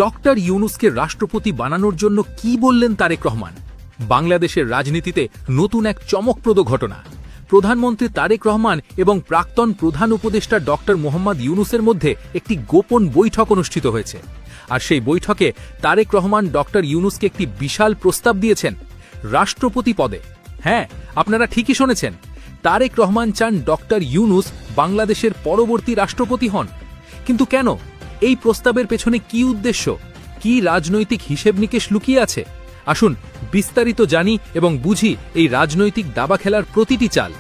Doctor ইউনূসকে রাষ্ট্রপতি বানানোর জন্য কি বললেন তারেক রহমান? বাংলাদেশের রাজনীতিতে নতুন এক চমকপ্রদ ঘটনা। প্রধানমন্ত্রী তারেক রহমান এবং প্রাক্তন প্রধান উপদেষ্টা ডক্টর মোহাম্মদ ইউনূসের মধ্যে একটি গোপন বৈঠক অনুষ্ঠিত হয়েছে। আর সেই বৈঠকে তারেক রহমান ডক্টর ইউনূসকে একটি বিশাল প্রস্তাব দিয়েছেন রাষ্ট্রপতি পদে। হ্যাঁ, আপনারা ঠিকই শুনেছেন, তারেক রহমান চান ডক্টর ইউনূস বাংলাদেশের পরবর্তী রাষ্ট্রপতি হন। কিন্তু কেন? এই প্রস্তাবের পেছনে কি উদ্দেশ্য, কি রাজনৈতিক হিসেব নিকেশ লুকিয়ে আছে? আসুন বিস্তারিত জানি এবং বুঝি এই রাজনৈতিক দাবা খেলার প্রতিটি চাল।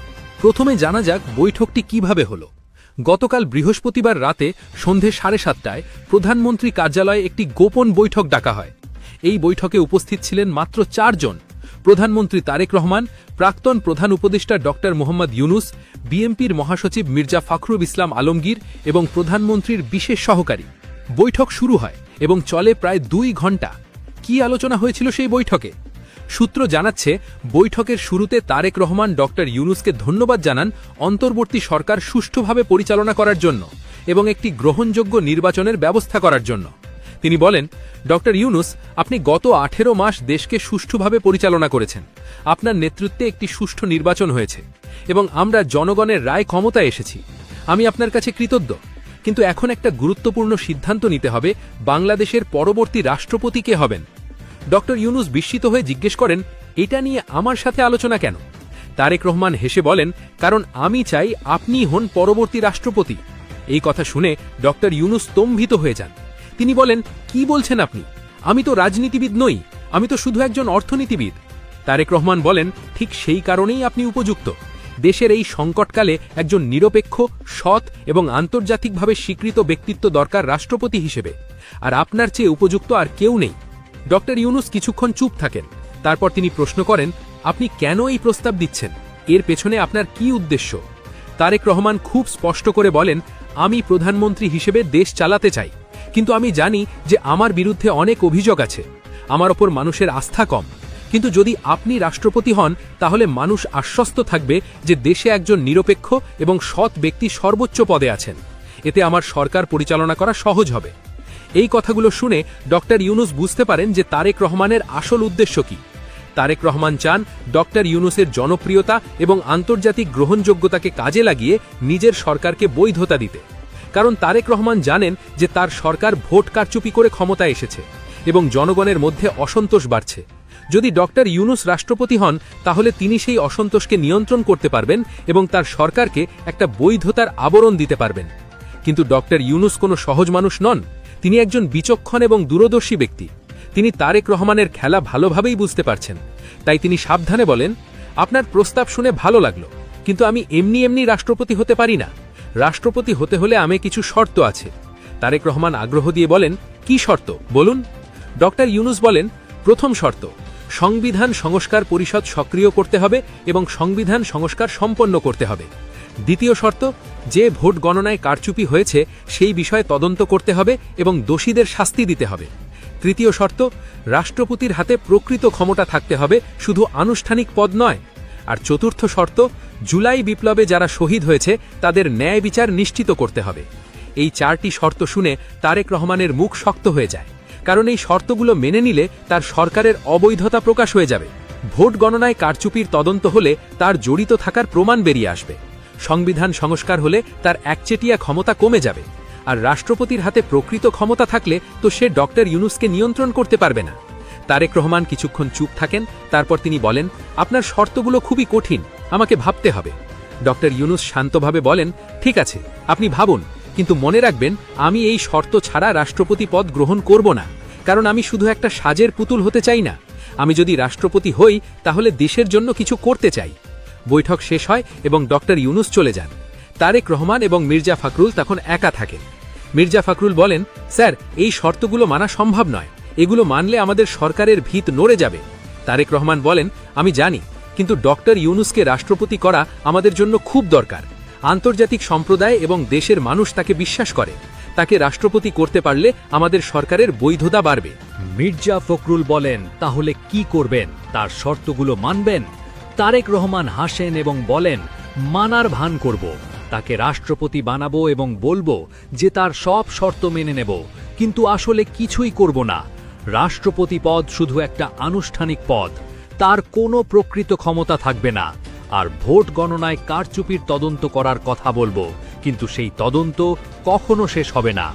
প্রথমে জানা যাক বৈঠকটি কিভাবে হলো। গতকাল বৃহস্পতিবার রাতে সন্ধে 7:30টায় প্রধানমন্ত্রী কার্যালয়ে একটি গোপন বৈঠক ডাকা হয়। এই বৈঠকে উপস্থিত ছিলেন মাত্র 4 জন: প্রধানমন্ত্রী তারেক রহমান, প্রাক্তন প্রধান উপদেষ্টা ডক্টর মোহাম্মদ ইউনূস, বিএনপির মহাসচিব মির্জা ফখরুল ইসলাম আলমগীর এবং প্রধানমন্ত্রীর বিশেষ সহকারী। বৈঠক শুরু হয় এবং চলে প্রায় 2 ঘণ্টা। কি আলোচনা হয়েছিল সেই বৈঠকে? সূত্র জানাচ্ছে, বৈঠকের শুরুতে তারেক রহমান ডক্টর ইউনূসকে ধন্যবাদ জানান অন্তর্বর্তী সরকার সুষ্ঠুভাবে পরিচালনা করার জন্য এবং একটি গ্রহণযোগ্য নির্বাচনের ব্যবস্থা করার জন্য। তিনি বলেন, ডক্টর ইউনূস, আপনি গত 18 মাস দেশকে সুষ্ঠুভাবে পরিচালনা করেছেন। আপনার নেতৃত্বে একটি সুষ্ঠু নির্বাচন হয়েছে এবং আমরা জনগণের রায় ক্ষমতায় এসেছি। আমি আপনার কাছে কৃতজ্ঞ। কিন্তু এখন একটা গুরুত্বপূর্ণ সিদ্ধান্ত নিতে হবে, বাংলাদেশের পরবর্তী রাষ্ট্রপতি কে হবেন। ডক্টর ইউনূস বিস্মিত হয়ে জিজ্ঞেস করেন, এটা নিয়ে আমার সাথে আলোচনা কেন? তারেক রহমান হেসে বলেন, কারণ আমি চাই আপনি হন পরবর্তী রাষ্ট্রপতি। এই কথা শুনে ডক্টর ইউনূস স্তম্ভিত হয়ে যান। তিনি বলেন, কি বলছেন আপনি? আমি তো রাজনীতিবিদ নই, আমি তো শুধু একজন অর্থনীতিবিদ। তারেক রহমান বলেন, ঠিক সেই কারণেই আপনি উপযুক্ত। দেশের এই সংকটকালে একজন নিরপেক্ষ, সৎ এবং আন্তর্জাতিকভাবে স্বীকৃত ব্যক্তিত্ব দরকার রাষ্ট্রপতি হিসেবে, আর আপনার চেয়ে উপযুক্ত আর কেউ নেই। ডক্টর ইউনূস কিছুক্ষণ চুপ থাকেন। তারপর তিনি প্রশ্ন করেন, আপনি কেন এই প্রস্তাব দিচ্ছেন? এর পেছনে আপনার কি উদ্দেশ্য? তারেক রহমান খুব স্পষ্ট করে বলেন, আমি প্রধানমন্ত্রী হিসেবে দেশ চালাতে চাই, কিন্তু আমি জানি যে আমার বিরুদ্ধে অনেক অভিযোগ আছে। আমার ওপর মানুষের আস্থা কম। কিন্তু যদি আপনি রাষ্ট্রপতি হন, তাহলে মানুষ আশ্বস্ত থাকবে যে দেশে একজন নিরপেক্ষ এবং সৎ ব্যক্তি সর্বোচ্চ পদে আছেন। এতে আমার সরকার পরিচালনা করা সহজ হবে। এই কথাগুলো শুনে ডক্টর ইউনূস বুঝতে পারেন যে তারেক রহমানের আসল উদ্দেশ্য কি। তারেক রহমান চান ডক্টর ইউনূসের জনপ্রিয়তা এবং আন্তর্জাতিক গ্রহণযোগ্যতাকে কাজে লাগিয়ে নিজের সরকারকে বৈধতা দিতে। কারণ তারেক রহমান জানেন যে তার সরকার ভোট কারচুপি করে ক্ষমতায় এসেছে এবং জনগণের মধ্যে অসন্তোষ বাড়ছে। যদি ডক্টর ইউনূস রাষ্ট্রপতি হন, তাহলে তিনি সেই অসন্তোষকে নিয়ন্ত্রণ করতে পারবেন এবং তার সরকারকে একটা বৈধতার আবরণ দিতে পারবেন। কিন্তু ডক্টর ইউনূস কোনো সহজ মানুষ নন। তিনি একজন বিচক্ষণ এবং দূরদর্শী ব্যক্তি। তিনি তারেক রহমানের খেলা ভালোভাবেই বুঝতে পারছেন। তাই তিনি সাবধানে বলেন, আপনার প্রস্তাব শুনে ভালো লাগলো, কিন্তু আমি এমনি এমনি রাষ্ট্রপতি হতে পারি না। রাষ্ট্রপতি হতে হলে আমি কিছু শর্ত আছে। তারেক রহমান আগ্রহ দিয়ে বলেন, কি শর্ত বলুন? ডক্টর ইউনূস বলেন, প্রথম শর্ত, সংবিধান সংস্কার পরিষদ সক্রিয় করতে হবে এবং সংবিধান সংস্কার সম্পন্ন করতে হবে। দ্বিতীয় শর্ত, যে ভোট গণনায় কারচুপি হয়েছে সেই বিষয়ে তদন্ত করতে হবে এবং দোষীদের শাস্তি দিতে হবে। তৃতীয় শর্ত, রাষ্ট্রপতির হাতে প্রকৃত ক্ষমতা থাকতে হবে, শুধু আনুষ্ঠানিক পদ নয়। আর চতুর্থ শর্ত, জুলাই বিপ্লবে যারা শহীদ হয়েছে তাদের ন্যায় বিচার নিশ্চিত করতে হবে। এই 4টি শর্ত শুনে তারেক রহমানের মুখ শক্ত হয়ে যায়, কারণ এই শর্তগুলো মেনে নিলে তার সরকারের অবৈধতা প্রকাশ হয়ে যাবে। ভোট গণনায় কারচুপির তদন্ত হলে তার জড়িত থাকার প্রমাণ বেরিয়ে আসবে। সংবিধান সংস্কার হলে তার একচেটিয়া ক্ষমতা কমে যাবে। আর রাষ্ট্রপতির হাতে প্রকৃত ক্ষমতা থাকলে তো সে ডক্টর ইউনূসকে নিয়ন্ত্রণ করতে পারবে না। তারেক রহমান কিছুক্ষণ চুপ থাকেন। তারপর তিনি বলেন, আপনার শর্তগুলো খুবই কঠিন, আমাকে ভাবতে হবে। ডক্টর ইউনূস শান্তভাবে বলেন, ঠিক আছে, আপনি ভাবুন, কিন্তু মনে রাখবেন, আমি এই শর্ত ছাড়া রাষ্ট্রপতি পদ গ্রহণ করব না। কারণ আমি শুধু একটা সাজের পুতুল হতে চাই না। আমি যদি রাষ্ট্রপতি হই, তাহলে দেশের জন্য কিছু করতে চাই। বৈঠক শেষ হয় এবং ডক্টর ইউনূস চলে যান। তারেক রহমান এবং মির্জা ফখরুল তখন একা থাকেন। মির্জা ফখরুল বলেন, স্যার, এই শর্তগুলো মানা সম্ভব নয়। এগুলো মানলে আমাদের সরকারের ভিত নড়ে যাবে। তারেক রহমান বলেন, আমি জানি, কিন্তু ডক্টর ইউনূসকে রাষ্ট্রপতি করা আমাদের জন্য খুব দরকার। আন্তর্জাতিক সম্প্রদায় এবং দেশের মানুষ তাকে বিশ্বাস করে। তাকে রাষ্ট্রপতি করতে পারলে আমাদের সরকারের বৈধতা বাড়বে। মির্জা ফখরুল বলেন, তাহলে কি করবেন? তার শর্তগুলো মানবেন? তারেক রহমান হাসেন এবং বলেন, মানার ভান করব। তাকে রাষ্ট্রপতি বানাবো এবং বলবো যে তার সব শর্ত মেনে নেব, কিন্তু আসলে কিছুই করব না। রাষ্ট্রপতি পদ শুধু একটা আনুষ্ঠানিক পদ, তার কোনো প্রকৃত ক্ষমতা থাকবে না। আর ভোট গণনায় কারচুপির তদন্ত করার কথা বলবো, কিন্তু সেই তদন্ত কখনো শেষ হবে না।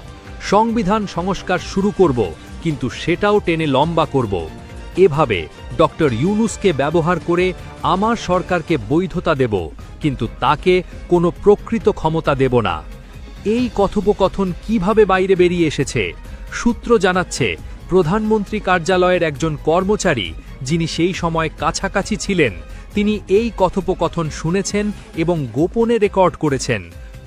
সংবিধান সংস্কার শুরু করব, কিন্তু সেটাও টেনে লম্বা করব। এভাবে ডক্টর ইউনূসকে ব্যবহার করে আমার সরকারকে বৈধতা দেব, কিন্তু তাকে কোনো প্রকৃত ক্ষমতা দেব না। এই কথোপকথন কিভাবে বাইরে বেরিয়ে এসেছে? সূত্র জানাচ্ছে, প্রধানমন্ত্রী কার্যালয়ের একজন কর্মচারী, যিনি সেই সময় কাছাকাছি ছিলেন, তিনি এই কথোপকথন শুনেছেন এবং গোপনে রেকর্ড করেছেন।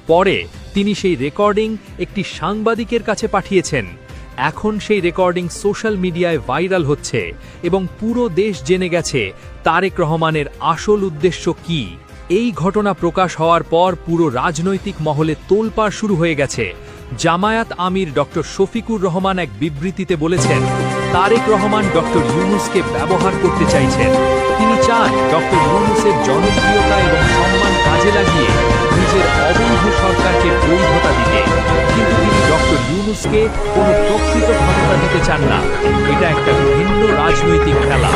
পরে তিনি সেই রেকর্ডিং একটি সাংবাদিকের কাছে পাঠিয়েছেন। এখন সেই রেকর্ডিং সোশ্যাল মিডিয়ায় ভাইরাল হচ্ছে এবং পুরো দেশ জেনে গেছে তারেক রহমানের আসল উদ্দেশ্য কী। এই ঘটনা প্রকাশ হওয়ার পর পুরো রাজনৈতিক মহলে তোলপাড় শুরু হয়ে গেছে। জামায়াত আমির ডক্টর শফিকুর রহমান এক বিবৃতিতে বলেছেন, তারেক রহমান ডক্টর ইউনূসকে ব্যবহার করতে চাইছেন। তিনি চান ডক্টর ইউনূসের জনপ্রিয়তা এবং সম্মান কাজে লাগিয়ে নিজের অবৈধ সরকারকে বৈধতা দিতে, কিন্তু তিনি ডক্টর ইউনূসকে কোনো প্রকৃত ক্ষমতা দিতে চান না। এটা একটা ভিন্ন রাজনৈতিক খেলা।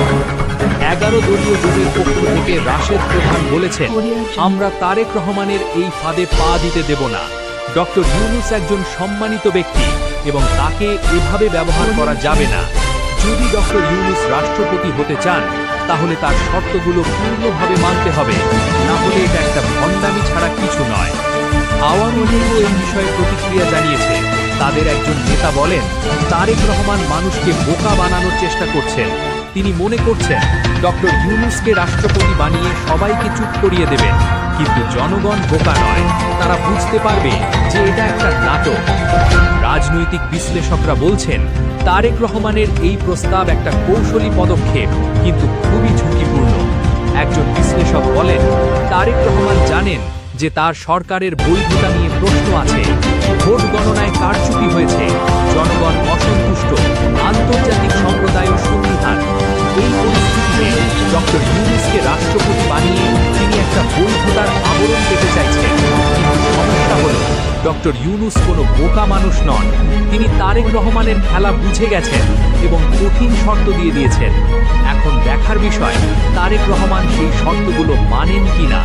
11 দলীয় জোটের পক্ষ থেকে রাশেদ প্রধান বলেছেন, আমরা তারেক রহমানের এই ফাঁদে পা দিতে দেব না। ডক্টর ইউনূস একজন সম্মানিত ব্যক্তি এবং তাকে এভাবে ব্যবহার করা যাবে না। যদি ডক্টর ইউনূস রাষ্ট্রপতি হতে চান, তাহলে তার শর্তগুলো পূর্ণভাবে মানতে হবে, না হলে এটা একটা ভণ্ডামি ছাড়া কিছু নয়। আওয়ামী লীগও এই বিষয়ে প্রতিক্রিয়া জানিয়েছে। তাদের একজন নেতা বলেন, তারেক রহমান মানুষকে বোকা বানানোর চেষ্টা করছেন। তিনি মনে করছেন ডক্টর ইউনূসকে রাষ্ট্রপতি বানিয়ে সবাইকে চুপ করিয়ে দেবেন, কিন্তু জনগণ বোকা নয়, তারা বুঝতে পারবে যে এটা একটা নাটক। রাজনৈতিক বিশ্লেষকরা বলছেন, তারেক রহমানের এই প্রস্তাব একটা কৌশলী পদক্ষেপ, কিন্তু খুবই ঝুঁকিপূর্ণ। একজন বিশ্লেষক বলেন, তারেক রহমান জানেন যে তার সরকারের বৈধতা নিয়ে প্রশ্ন আছে, ভোট গণনায় কারচুপি হয়েছে, জনগণ অসন্তুষ্ট, আন্তর্জাতিক সম্প্রদায় সন্দিহান। এই পরিস্থিতিতে ডক্টর ইউনূসকে রাষ্ট্রপতি বানিয়ে তিনি একটা বৈধতার আবরণ পেতে চাইছেন। কিন্তু সমস্যা হল, ডক্টর ইউনূস কোনো বোকা মানুষ নন। তিনি তারেক রহমানের খেলা বুঝে গেছেন এবং কঠিন শর্ত দিয়ে দিয়েছেন। এখন দেখার বিষয়, তারেক রহমান সেই শর্তগুলো মানেন কিনা।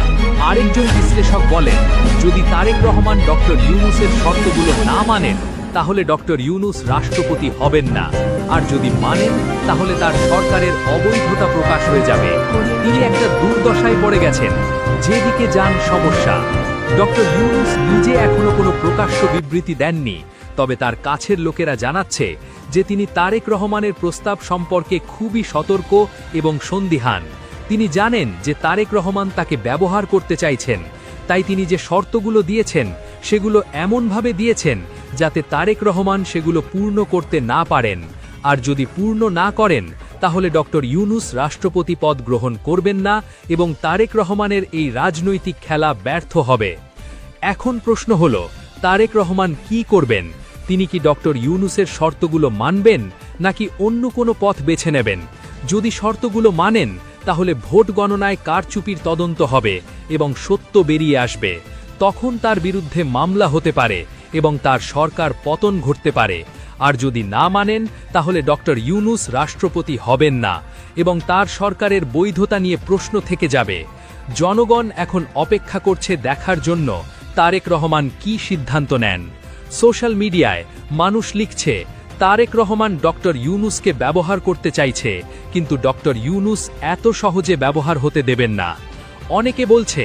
আরেকজন বিশ্লেষক বলেন, যদি তারেক রহমান ডক্টর ইউনূসের শর্তগুলো না মানেন, তাহলে ডক্টর ইউনূস রাষ্ট্রপতি হবেন না। আর যদি মানেন, তাহলে তার সরকারের অবৈধতা প্রকাশ হয়ে যাবে। তিনি একটা দুর্দশায় পড়ে গেছেন, যেদিকে যান সমস্যা। ডক্টর ইউনূস নিজে এখনো কোনো প্রকাশ্য বিবৃতি দেননি, তবে তার কাছের লোকেরা জানাচ্ছে যে তিনি তারেক রহমানের প্রস্তাব সম্পর্কে খুবই সতর্ক এবং সন্দিহান। তিনি জানেন যে তারেক রহমান তাকে ব্যবহার করতে চাইছেন, তাই তিনি যে শর্তগুলো দিয়েছেন সেগুলো এমনভাবে দিয়েছেন যাতে তারেক রহমান সেগুলো পূর্ণ করতে না পারেন। আর যদি পূর্ণ না করেন, তাহলে ডক্টর ইউনূস রাষ্ট্রপতি পদ গ্রহণ করবেন না এবং তারেক রহমানের এই রাজনৈতিক খেলা ব্যর্থ হবে। এখন প্রশ্ন হল, তারেক রহমান কি করবেন? তিনি কি ডক্টর ইউনূসের শর্তগুলো মানবেন, নাকি অন্য কোনো পথ বেছে নেবেন? যদি শর্তগুলো মানেন, তাহলে ভোট গণনায় কারচুপির তদন্ত হবে এবং সত্য বেরিয়ে আসবে। তখন তার বিরুদ্ধে মামলা হতে পারে এবং তার সরকার পতন ঘটতে পারে। আর যদি না মানেন, তাহলে ডক্টর ইউনূস রাষ্ট্রপতি হবেন না এবং তার সরকারের বৈধতা নিয়ে প্রশ্ন থেকে যাবে। জনগণ এখন অপেক্ষা করছে দেখার জন্য তারেক রহমান কি সিদ্ধান্ত নেন। সোশ্যাল মিডিয়ায় মানুষ লিখছে, তারেক রহমান ডক্টর ইউনূসকে ব্যবহার করতে চাইছে, কিন্তু ডক্টর ইউনূস এত সহজে ব্যবহার হতে দেবেন না। অনেকে বলছে,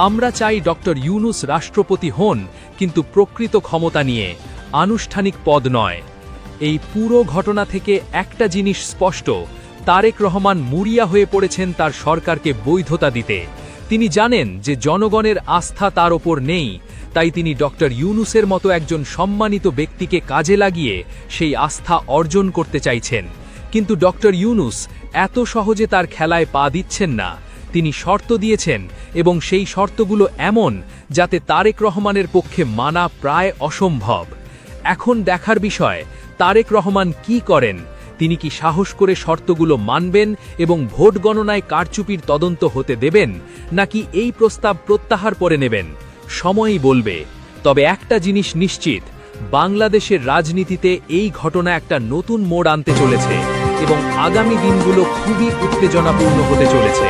আমরা চাই ডক্টর ইউনূস রাষ্ট্রপতি হন, কিন্তু প্রকৃত ক্ষমতা নিয়ে, আনুষ্ঠানিক পদ নয়। এই পুরো ঘটনা থেকে একটা জিনিস স্পষ্ট, তারেক রহমান মুড়িয়া হয়ে পড়েছেন তার সরকারকে বৈধতা দিতে। তিনি জানেন যে জনগণের আস্থা তার ওপর নেই, তাই তিনি ডক্টর ইউনূসের মতো একজন সম্মানিত ব্যক্তিকে কাজে লাগিয়ে সেই আস্থা অর্জন করতে চাইছেন। কিন্তু ডক্টর ইউনূস এত সহজে তার খেলায় পা দিচ্ছেন না। তিনি শর্ত দিয়েছেন এবং সেই শর্তগুলো এমন যাতে তারেক রহমানের পক্ষে মানা প্রায় অসম্ভব। এখন দেখার বিষয়, তারেক রহমান কি করেন। তিনি কি সাহস করে শর্তগুলো মানবেন এবং ভোট গণনায় কারচুপির তদন্ত হতে দেবেন, নাকি এই প্রস্তাব প্রত্যাহার করে নেবেন? সময়ই বলবে। তবে একটা জিনিস নিশ্চিত, বাংলাদেশের রাজনীতিতে এই ঘটনা একটা নতুন মোড় আনতে চলেছে এবং আগামী দিনগুলো খুবই উত্তেজনাপূর্ণ হতে চলেছে।